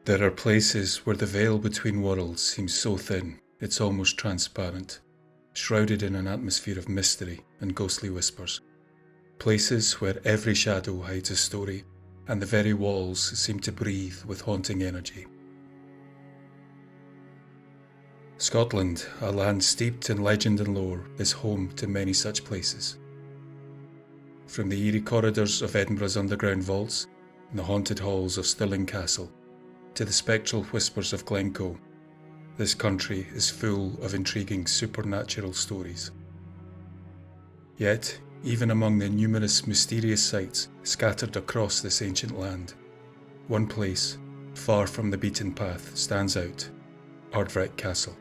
There are places where the veil between worlds seems so thin it's almost transparent, shrouded in an atmosphere of mystery and ghostly whispers. Places where every shadow hides a story, and the very walls seem to breathe with haunting energy. Scotland, a land steeped in legend and lore, is home to many such places. From the eerie corridors of Edinburgh's underground vaults and the haunted halls of Stirling Castle, to the spectral whispers of Glencoe, this country is full of intriguing supernatural stories. Yet, even among the numerous mysterious sites scattered across this ancient land, one place, far from the beaten path, stands out: Ardvreck Castle.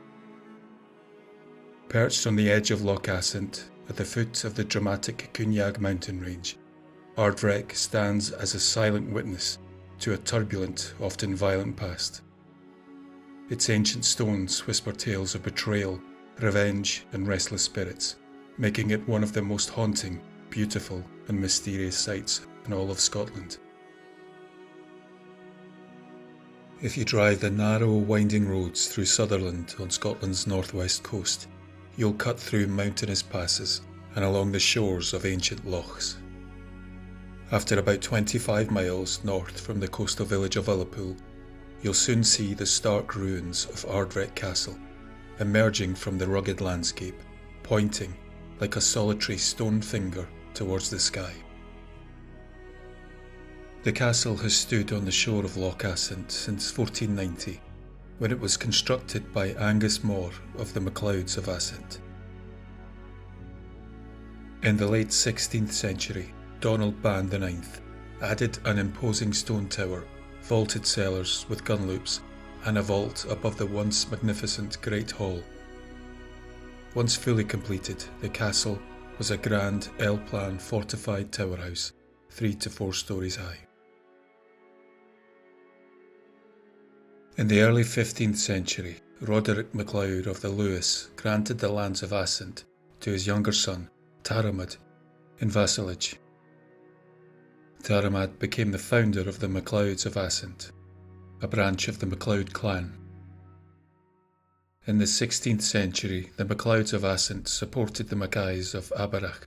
Perched on the edge of Loch Assynt, at the foot of the dramatic Cynniag mountain range, Ardvreck stands as a silent witness to a turbulent, often violent past. Its ancient stones whisper tales of betrayal, revenge, and restless spirits, making it one of the most haunting, beautiful, and mysterious sights in all of Scotland. If you drive the narrow, winding roads through Sutherland on Scotland's northwest coast, you'll cut through mountainous passes and along the shores of ancient lochs. After about 25 miles north from the coastal village of Ullapool, you'll soon see the stark ruins of Ardvreck Castle, emerging from the rugged landscape, pointing like a solitary stone finger towards the sky. The castle has stood on the shore of Loch Assynt since 1490, when it was constructed by Angus More of the MacLeods of Assynt. In the late 16th century, Donald Ban IX added an imposing stone tower, vaulted cellars with gun loops, and a vault above the once magnificent Great Hall. Once fully completed, the castle was a grand L-plan fortified tower house, 3 to 4 stories high. In the early 15th century, Roderick MacLeod of the Lewis granted the lands of Assynt to his younger son, Taramad, in vassalage. Taramad became the founder of the MacLeods of Assynt, a branch of the MacLeod clan. In the 16th century, the MacLeods of Assynt supported the Mackays of Aberach,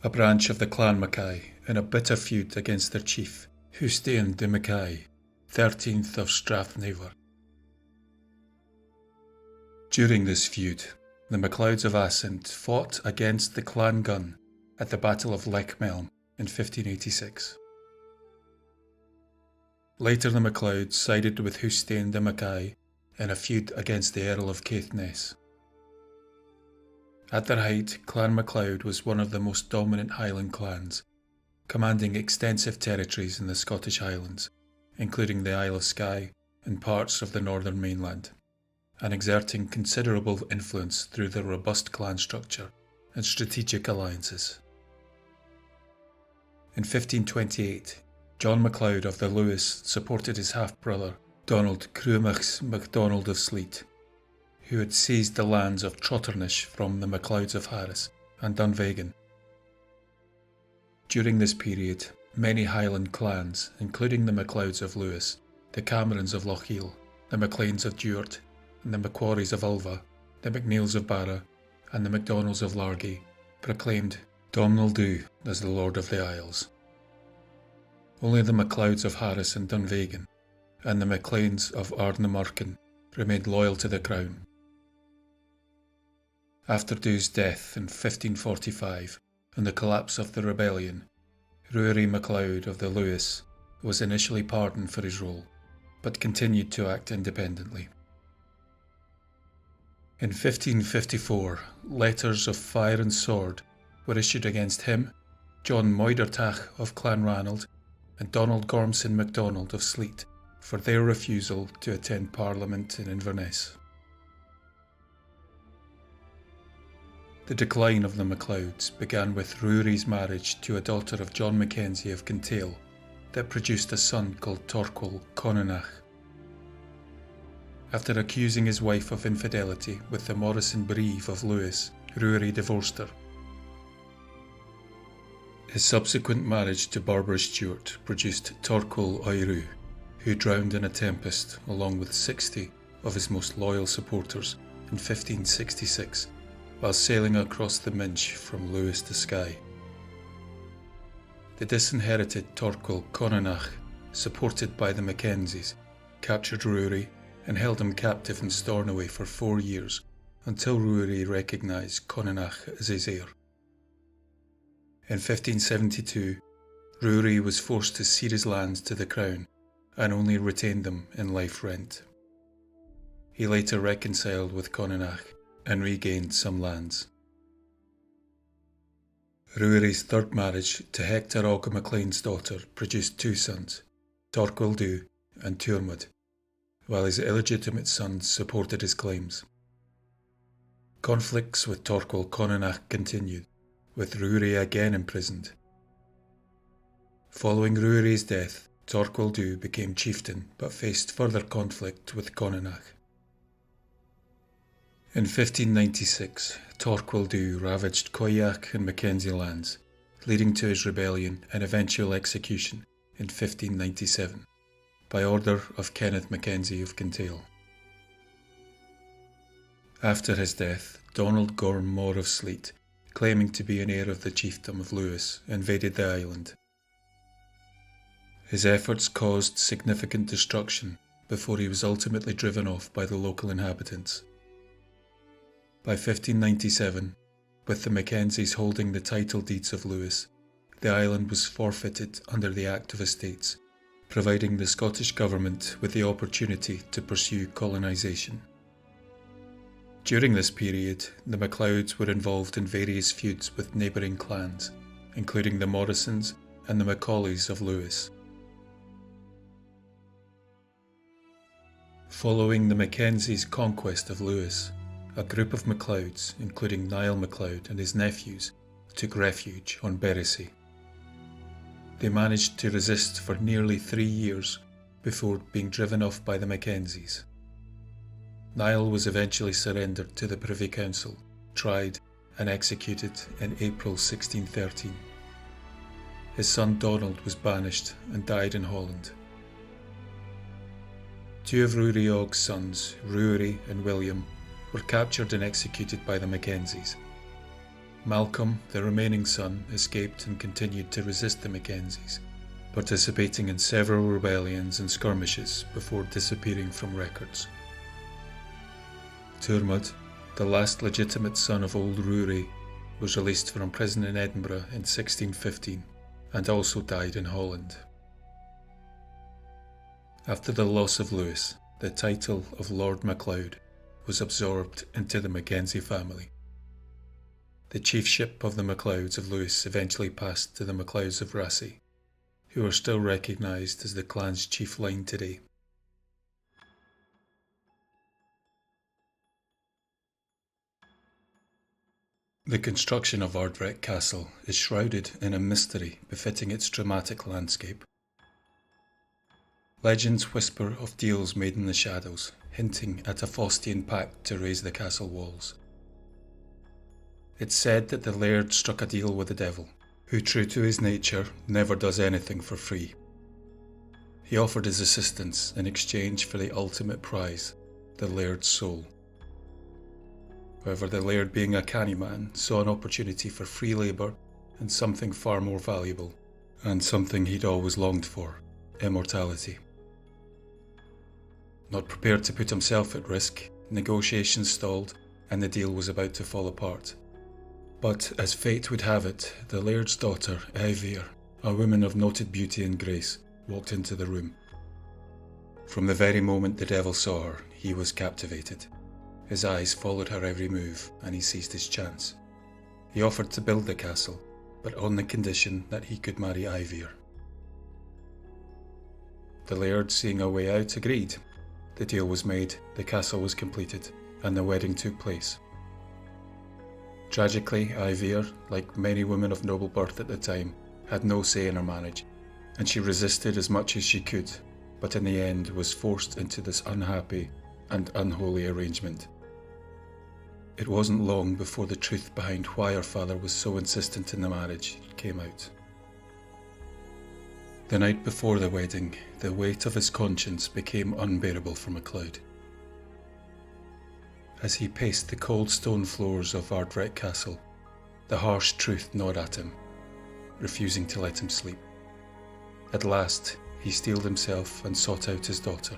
a branch of the clan Mackay, in a bitter feud against their chief, Hussein de Mackay, 13th of Strathnaver. During this feud, the MacLeods of Assynt fought against the clan gun at the Battle of Lechmelm in 1586. Later the MacLeods sided with Hussein de Mackay in a feud against the Earl of Caithness. At their height, Clan MacLeod was one of the most dominant Highland clans, commanding extensive territories in the Scottish Highlands, including the Isle of Skye and parts of the northern mainland, and exerting considerable influence through their robust clan structure and strategic alliances. In 1528, John MacLeod of the Lewis supported his half-brother, Donald Cruamachs MacDonald of Sleat, who had seized the lands of Trotternish from the MacLeods of Harris and Dunvegan. During this period, many Highland clans, including the MacLeods of Lewis, the Camerons of Lochiel, the MacLeans of Duart, and the Macquaries of Ulva, the MacNeils of Barra, and the MacDonalds of Largy, proclaimed Domhnall Dhu as the Lord of the Isles. Only the MacLeods of Harris and Dunvegan, and the MacLeans of Ardnamurchan remained loyal to the crown. After Dhu's death in 1545 and the collapse of the rebellion, Ruairí MacLeod of the Lewis was initially pardoned for his role, but continued to act independently. In 1554, letters of fire and sword were issued against him, John Moidertach of Clanranald, and Donald Gormson MacDonald of Sleat for their refusal to attend Parliament in Inverness. The decline of the MacLeods began with Ruairí's marriage to a daughter of John Mackenzie of Kintail that produced a son called Torquil Conanach. After accusing his wife of infidelity with the Morrison Breve of Lewis, Ruairí divorced her. His subsequent marriage to Barbara Stuart produced Torquil Oiru, who drowned in a tempest along with 60 of his most loyal supporters in 1566 while sailing across the Minch from Lewis to Skye. The disinherited Torquil Conanach, supported by the Mackenzies, captured Ruairi and held him captive in Stornoway for 4 years until Ruairi recognised Conanach as his heir. In 1572, Ruairi was forced to cede his lands to the crown and only retained them in life rent. He later reconciled with Conanach and regained some lands. Ruairi's third marriage to Hector Ogg MacLean's daughter produced 2 sons, Torquil Dhu and Tuirmud, while his illegitimate sons supported his claims. Conflicts with Torquil Conanach continued, with Ruairi again imprisoned. Following Ruairi's death, Torquil Dhu became chieftain but faced further conflict with Conanach. In 1596, Torquil Dhu ravaged Coillac and Mackenzie lands, leading to his rebellion and eventual execution in 1597, by order of Kenneth Mackenzie of Kintail. After his death, Donald Gorm More of Sleat, claiming to be an heir of the chiefdom of Lewis, invaded the island. His efforts caused significant destruction before he was ultimately driven off by the local inhabitants. By 1597, with the Mackenzies holding the title deeds of Lewis, the island was forfeited under the Act of Estates, providing the Scottish government with the opportunity to pursue colonisation. During this period, the MacLeods were involved in various feuds with neighbouring clans, including the Morrisons and the Macaulays of Lewis. Following the Mackenzies' conquest of Lewis, a group of MacLeods, including Niall MacLeod and his nephews, took refuge on Berricy. They managed to resist for nearly 3 years before being driven off by the Mackenzies. Niall was eventually surrendered to the Privy Council, tried and executed in April 1613. His son Donald was banished and died in Holland. 2 of Ruairi Ogg's sons, Ruairi and William, were captured and executed by the Mackenzies. Malcolm, the remaining son, escaped and continued to resist the Mackenzies, participating in several rebellions and skirmishes before disappearing from records. Tuirmud, the last legitimate son of old Ruairi, was released from prison in Edinburgh in 1615 and also died in Holland. After the loss of Lewis, the title of Lord MacLeod was absorbed into the Mackenzie family. The chiefship of the MacLeods of Lewis eventually passed to the MacLeods of Rassay, who are still recognised as the clan's chief line today. The construction of Ardvreck Castle is shrouded in a mystery befitting its dramatic landscape. Legends whisper of deals made in the shadows, hinting at a Faustian pact to raise the castle walls. It's said that the laird struck a deal with the devil, who, true to his nature, never does anything for free. He offered his assistance in exchange for the ultimate prize, the laird's soul. However, the laird, being a canny man, saw an opportunity for free labour and something far more valuable, and something he'd always longed for, immortality. Not prepared to put himself at risk, negotiations stalled and the deal was about to fall apart. But as fate would have it, the laird's daughter, Eimhir, a woman of noted beauty and grace, walked into the room. From the very moment the devil saw her, he was captivated. His eyes followed her every move and he seized his chance. He offered to build the castle, but on the condition that he could marry Eimhir. The laird, seeing a way out, agreed. The deal was made, the castle was completed, and the wedding took place. Tragically, Eimhir, like many women of noble birth at the time, had no say in her marriage, and she resisted as much as she could, but in the end was forced into this unhappy and unholy arrangement. It wasn't long before the truth behind why her father was so insistent in the marriage came out. The night before the wedding, the weight of his conscience became unbearable for MacLeod. As he paced the cold stone floors of Ardvreck Castle, the harsh truth gnawed at him, refusing to let him sleep. At last, he steeled himself and sought out his daughter.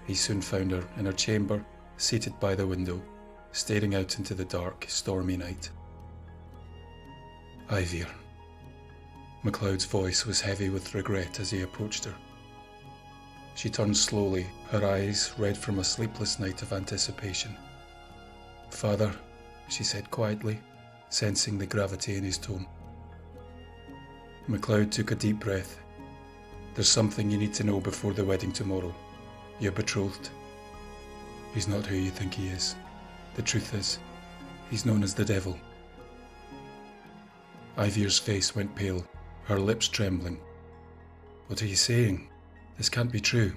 He soon found her in her chamber, seated by the window, staring out into the dark, stormy night. Eimhir. MacLeod's voice was heavy with regret as he approached her. She turned slowly, her eyes red from a sleepless night of anticipation. "Father," she said quietly, sensing the gravity in his tone. MacLeod took a deep breath. "There's something you need to know before the wedding tomorrow. You're betrothed. He's not who you think he is. The truth is, he's known as the devil." Eimhir's face went pale, her lips trembling. "What are you saying? This can't be true."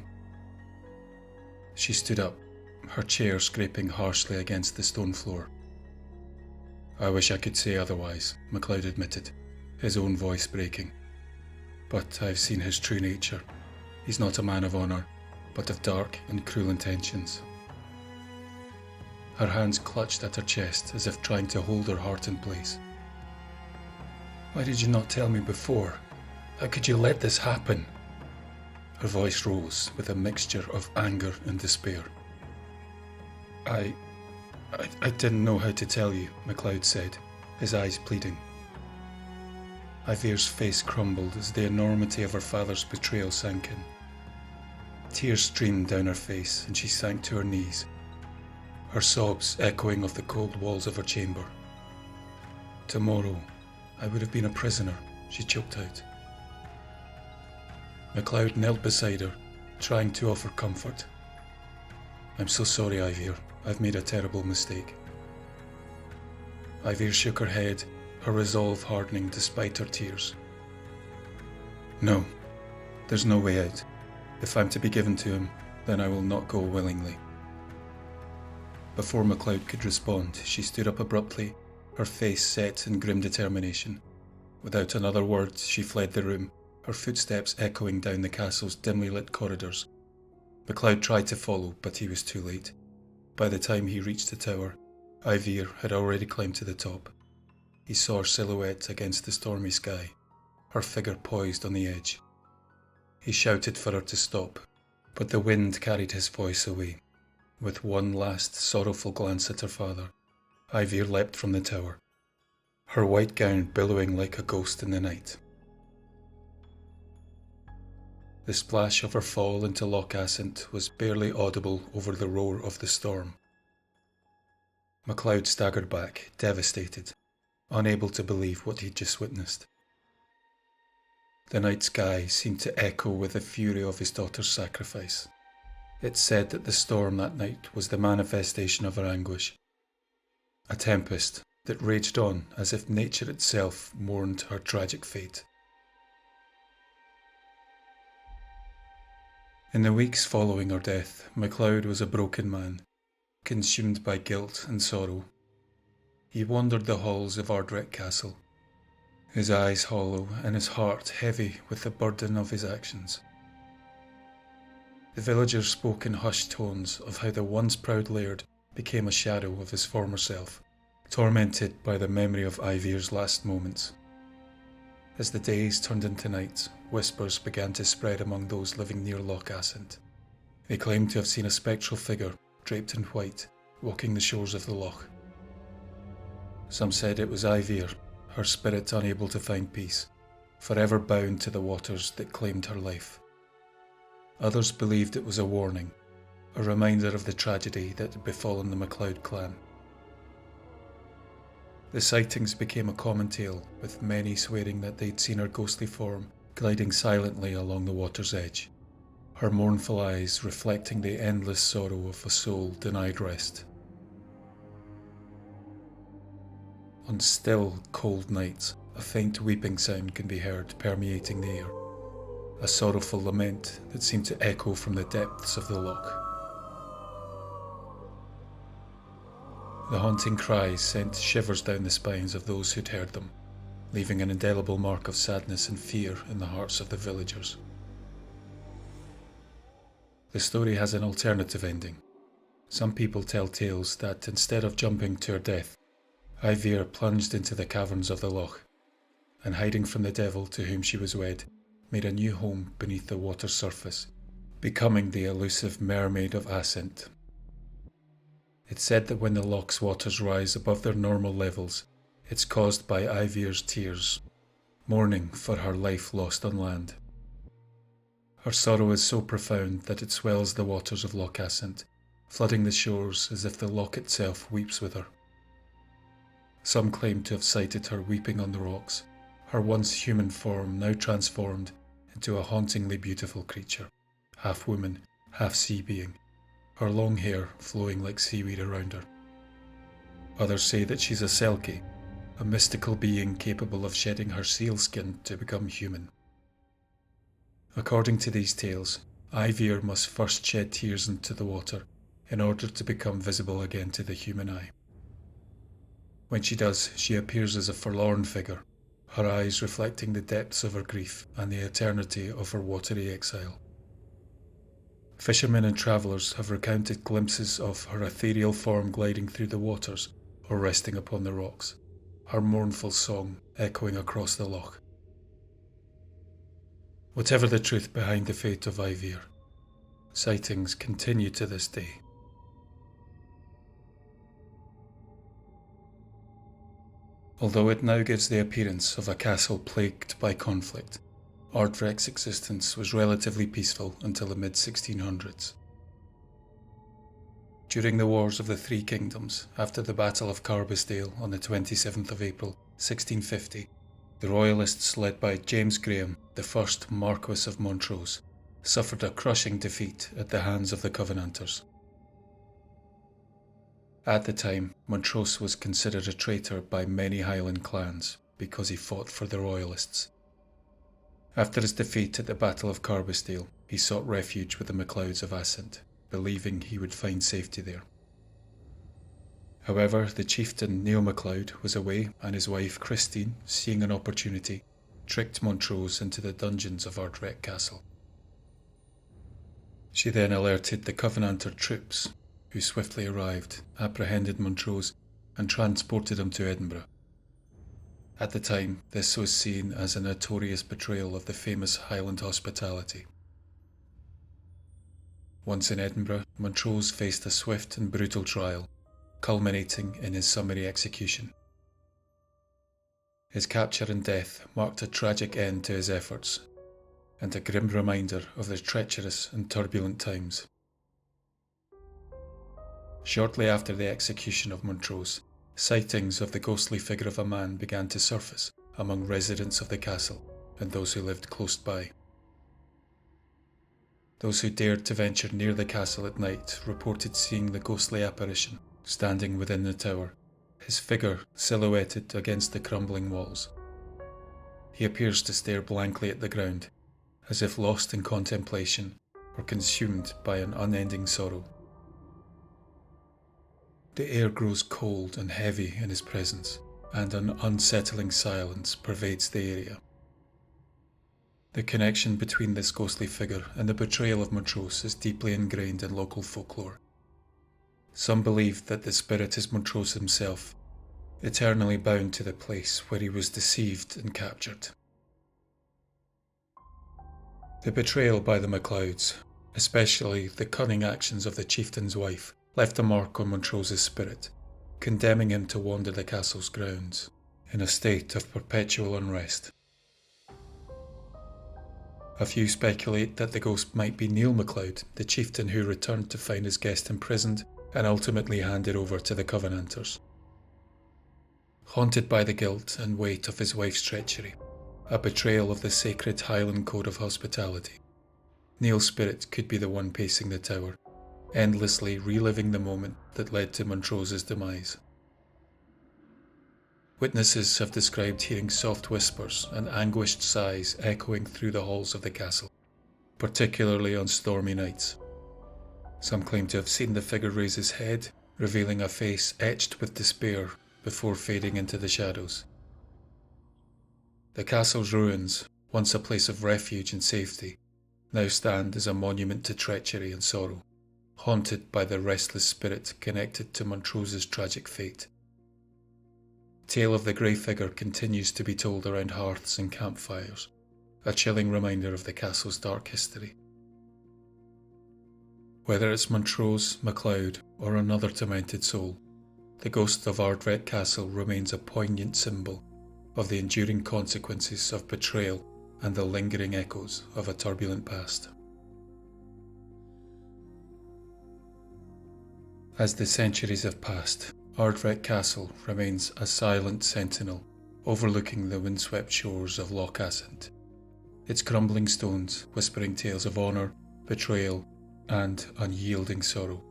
She stood up, her chair scraping harshly against the stone floor. "I wish I could say otherwise," MacLeod admitted, his own voice breaking. "But I've seen his true nature. He's not a man of honour, but of dark and cruel intentions." Her hands clutched at her chest as if trying to hold her heart in place. "Why did you not tell me before? How could you let this happen?" Her voice rose with a mixture of anger and despair. I didn't know how to tell you," MacLeod said, his eyes pleading. Eimhir's face crumbled as the enormity of her father's betrayal sank in. Tears streamed down her face and she sank to her knees, her sobs echoing off the cold walls of her chamber. "Tomorrow, I would have been a prisoner," she choked out. MacLeod knelt beside her, trying to offer comfort. "I'm so sorry, Eimhir. I've made a terrible mistake." Eimhir shook her head, her resolve hardening despite her tears. "No, there's no way out. If I'm to be given to him, then I will not go willingly." Before MacLeod could respond, she stood up abruptly, her face set in grim determination. Without another word, she fled the room, her footsteps echoing down the castle's dimly lit corridors. MacLeod tried to follow, but he was too late. By the time he reached the tower, Eimhir had already climbed to the top. He saw her silhouette against the stormy sky, her figure poised on the edge. He shouted for her to stop, but the wind carried his voice away. With one last sorrowful glance at her father, Eimhir leapt from the tower, her white gown billowing like a ghost in the night. The splash of her fall into Loch Assynt was barely audible over the roar of the storm. MacLeod staggered back, devastated, unable to believe what he'd just witnessed. The night sky seemed to echo with the fury of his daughter's sacrifice. It said that the storm that night was the manifestation of her anguish, a tempest that raged on as if nature itself mourned her tragic fate. In the weeks following her death, MacLeod was a broken man, consumed by guilt and sorrow. He wandered the halls of Ardvreck Castle, his eyes hollow and his heart heavy with the burden of his actions. The villagers spoke in hushed tones of how the once proud laird became a shadow of his former self, tormented by the memory of Eimhir's last moments. As the days turned into nights, whispers began to spread among those living near Loch Assynt. They claimed to have seen a spectral figure, draped in white, walking the shores of the loch. Some said it was Eimhir, her spirit unable to find peace, forever bound to the waters that claimed her life. Others believed it was a warning, a reminder of the tragedy that had befallen the MacLeod clan. The sightings became a common tale, with many swearing that they'd seen her ghostly form gliding silently along the water's edge, her mournful eyes reflecting the endless sorrow of a soul denied rest. On still, cold nights, a faint weeping sound can be heard permeating the air, a sorrowful lament that seemed to echo from the depths of the loch. The haunting cries sent shivers down the spines of those who'd heard them, leaving an indelible mark of sadness and fear in the hearts of the villagers. The story has an alternative ending. Some people tell tales that instead of jumping to her death, Eimhir plunged into the caverns of the loch, and hiding from the devil to whom she was wed, made a new home beneath the water's surface, becoming the elusive Mermaid of Assynt. It's said that when the loch's waters rise above their normal levels, it's caused by Eimhir's tears, mourning for her life lost on land. Her sorrow is so profound that it swells the waters of Loch Assynt, flooding the shores as if the loch itself weeps with her. Some claim to have sighted her weeping on the rocks, her once human form now transformed into a hauntingly beautiful creature, half woman, half sea being, her long hair flowing like seaweed around her. Others say that she's a selkie, a mystical being capable of shedding her seal skin to become human. According to these tales, Eimhir must first shed tears into the water in order to become visible again to the human eye. When she does, she appears as a forlorn figure, her eyes reflecting the depths of her grief and the eternity of her watery exile. Fishermen and travellers have recounted glimpses of her ethereal form gliding through the waters or resting upon the rocks, her mournful song echoing across the loch. Whatever the truth behind the fate of Eimhir, sightings continue to this day. Although it now gives the appearance of a castle plagued by conflict, Ardvreck's existence was relatively peaceful until the mid-1600s. During the Wars of the Three Kingdoms, after the Battle of Carbisdale on the 27th of April, 1650, the Royalists led by James Graham, the first Marquess of Montrose, suffered a crushing defeat at the hands of the Covenanters. At the time, Montrose was considered a traitor by many Highland clans because he fought for the Royalists. After his defeat at the Battle of Carbisdale, he sought refuge with the MacLeods of Assynt, believing he would find safety there. However, the chieftain Neil MacLeod was away, and his wife Christine, seeing an opportunity, tricked Montrose into the dungeons of Ardvreck Castle. She then alerted the Covenanter troops, who swiftly arrived, apprehended Montrose, and transported him to Edinburgh. At the time, this was seen as a notorious betrayal of the famous Highland hospitality. Once in Edinburgh, Montrose faced a swift and brutal trial, culminating in his summary execution. His capture and death marked a tragic end to his efforts, and a grim reminder of the treacherous and turbulent times. Shortly after the execution of Montrose, sightings of the ghostly figure of a man began to surface among residents of the castle and those who lived close by. Those who dared to venture near the castle at night reported seeing the ghostly apparition standing within the tower, his figure silhouetted against the crumbling walls. He appears to stare blankly at the ground, as if lost in contemplation or consumed by an unending sorrow. The air grows cold and heavy in his presence, and an unsettling silence pervades the area. The connection between this ghostly figure and the betrayal of Montrose is deeply ingrained in local folklore. Some believe that the spirit is Montrose himself, eternally bound to the place where he was deceived and captured. The betrayal by the MacLeods, especially the cunning actions of the chieftain's wife, left a mark on Montrose's spirit, condemning him to wander the castle's grounds in a state of perpetual unrest. A few speculate that the ghost might be Neil MacLeod, the chieftain who returned to find his guest imprisoned and ultimately handed over to the Covenanters. Haunted by the guilt and weight of his wife's treachery, a betrayal of the sacred Highland code of hospitality, Neil's spirit could be the one pacing the tower, endlessly reliving the moment that led to Montrose's demise. Witnesses have described hearing soft whispers and anguished sighs echoing through the halls of the castle, particularly on stormy nights. Some claim to have seen the figure raise his head, revealing a face etched with despair before fading into the shadows. The castle's ruins, once a place of refuge and safety, now stand as a monument to treachery and sorrow, haunted by the restless spirit connected to Montrose's tragic fate. The tale of the grey figure continues to be told around hearths and campfires, a chilling reminder of the castle's dark history. Whether it's Montrose, MacLeod, or another tormented soul, the ghost of Ardvreck Castle remains a poignant symbol of the enduring consequences of betrayal and the lingering echoes of a turbulent past. As the centuries have passed, Ardvreck Castle remains a silent sentinel overlooking the windswept shores of Loch Assynt, its crumbling stones whispering tales of honour, betrayal, and unyielding sorrow.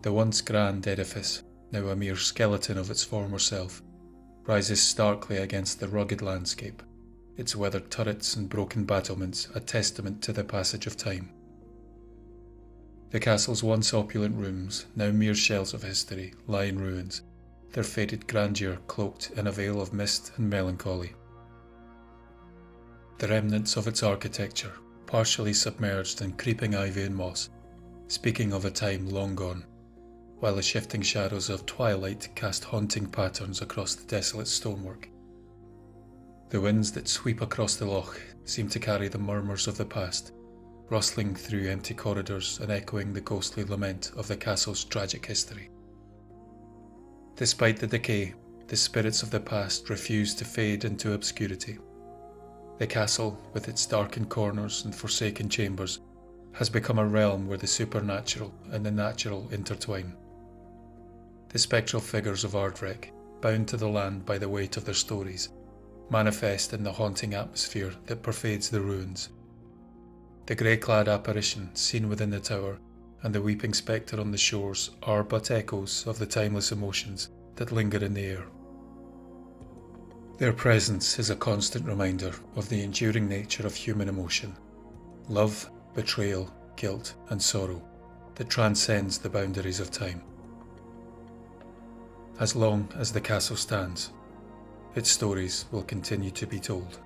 The once grand edifice, now a mere skeleton of its former self, rises starkly against the rugged landscape, its weathered turrets and broken battlements a testament to the passage of time. The castle's once opulent rooms, now mere shells of history, lie in ruins, their faded grandeur cloaked in a veil of mist and melancholy. The remnants of its architecture, partially submerged in creeping ivy and moss, speaking of a time long gone, while the shifting shadows of twilight cast haunting patterns across the desolate stonework. The winds that sweep across the loch seem to carry the murmurs of the past, rustling through empty corridors and echoing the ghostly lament of the castle's tragic history. Despite the decay, the spirits of the past refuse to fade into obscurity. The castle, with its darkened corners and forsaken chambers, has become a realm where the supernatural and the natural intertwine. The spectral figures of Ardvreck, bound to the land by the weight of their stories, manifest in the haunting atmosphere that pervades the ruins. The grey-clad apparition seen within the tower and the weeping spectre on the shores are but echoes of the timeless emotions that linger in the air. Their presence is a constant reminder of the enduring nature of human emotion, love, betrayal, guilt, and sorrow that transcends the boundaries of time. As long as the castle stands, its stories will continue to be told.